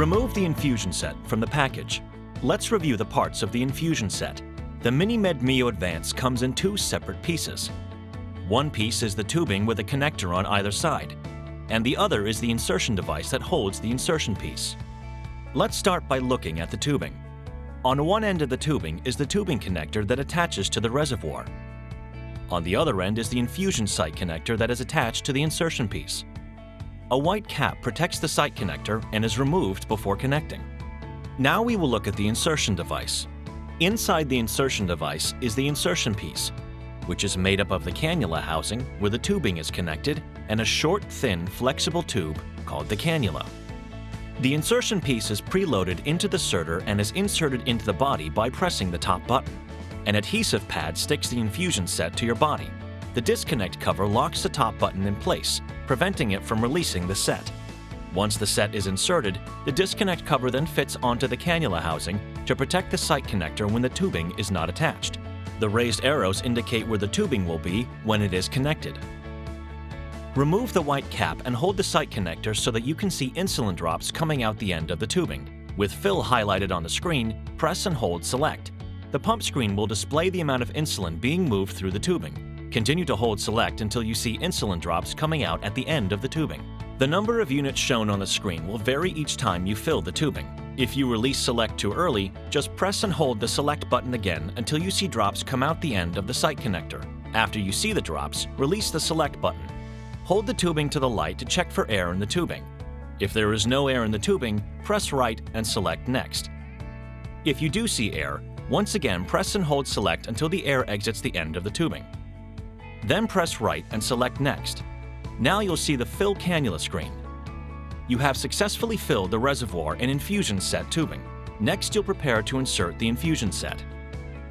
Remove the infusion set from the package. Let's review the parts of the infusion set. The MiniMed Mio Advance comes in two separate pieces. One piece is the tubing with a connector on either side, and the other is the insertion device that holds the insertion piece. Let's start by looking at the tubing. On one end of the tubing is the tubing connector that attaches to the reservoir. On the other end is the infusion site connector that is attached to the insertion piece. A white cap protects the site connector and is removed before connecting. Now we will look at the insertion device. Inside the insertion device is the insertion piece, which is made up of the cannula housing where the tubing is connected and a short, thin, flexible tube called the cannula. The insertion piece is preloaded into the inserter and is inserted into the body by pressing the top button. An adhesive pad sticks the infusion set to your body. The disconnect cover locks the top button in place, preventing it from releasing the set. Once the set is inserted, the disconnect cover then fits onto the cannula housing to protect the site connector when the tubing is not attached. The raised arrows indicate where the tubing will be when it is connected. Remove the white cap and hold the site connector so that you can see insulin drops coming out the end of the tubing. With fill highlighted on the screen, press and hold select. The pump screen will display the amount of insulin being moved through the tubing. Continue to hold select until you see insulin drops coming out at the end of the tubing. The number of units shown on the screen will vary each time you fill the tubing. If you release select too early, just press and hold the select button again until you see drops come out the end of the site connector. After you see the drops, release the select button. Hold the tubing to the light to check for air in the tubing. If there is no air in the tubing, press right and select next. If you do see air, once again press and hold select until the air exits the end of the tubing. Then press right and select next. Now you'll see the fill cannula screen. You have successfully filled the reservoir and infusion set tubing. Next, you'll prepare to insert the infusion set.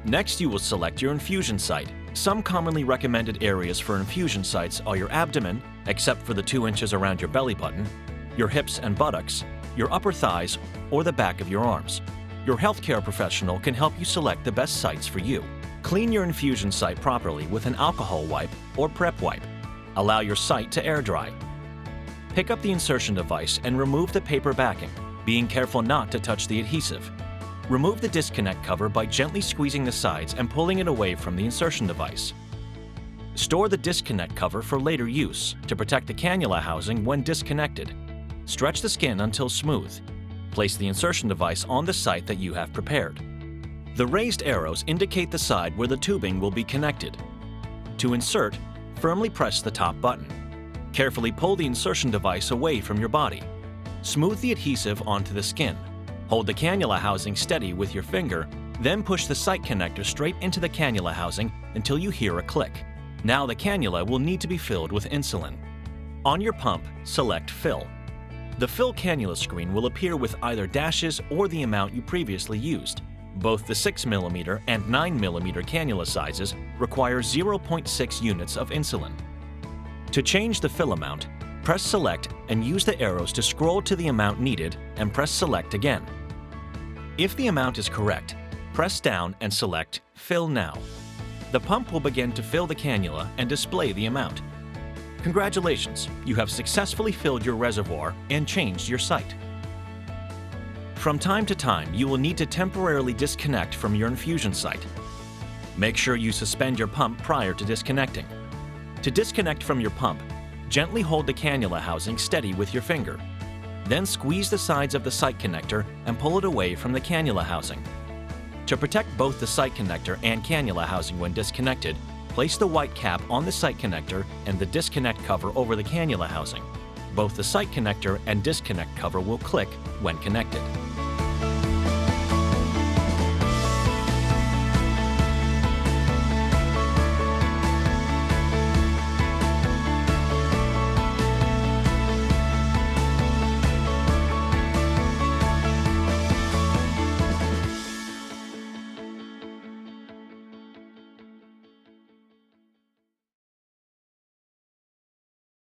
Next, you will select your infusion site. Some commonly recommended areas for infusion sites are your abdomen, except for the 2 inches around your belly button, your hips and buttocks, your upper thighs, or the back of your arms. Your healthcare professional can help you select the best sites for you. Clean your infusion site properly with an alcohol wipe or prep wipe. Allow your site to air dry. Pick up the insertion device and remove the paper backing, being careful not to touch the adhesive. Remove the disconnect cover by gently squeezing the sides and pulling it away from the insertion device. Store the disconnect cover for later use to protect the cannula housing when disconnected. Stretch the skin until smooth. Place the insertion device on the site that you have prepared. The raised arrows indicate the side where the tubing will be connected. To insert, firmly press the top button. Carefully pull the insertion device away from your body. Smooth the adhesive onto the skin. Hold the cannula housing steady with your finger, then push the site connector straight into the cannula housing until you hear a click. Now the cannula will need to be filled with insulin. On your pump, select Fill. The Fill cannula screen will appear with either dashes or the amount you previously used. Both the 6mm and 9mm cannula sizes require 0.6 units of insulin. To change the fill amount, press Select and use the arrows to scroll to the amount needed and press Select again. If the amount is correct, press down and select Fill Now. The pump will begin to fill the cannula and display the amount. Congratulations, you have successfully filled your reservoir and changed your site. From time to time, you will need to temporarily disconnect from your infusion site. Make sure you suspend your pump prior to disconnecting. To disconnect from your pump, gently hold the cannula housing steady with your finger. Then squeeze the sides of the site connector and pull it away from the cannula housing. To protect both the site connector and cannula housing when disconnected, place the white cap on the site connector and the disconnect cover over the cannula housing. Both the site connector and disconnect cover will click when connected.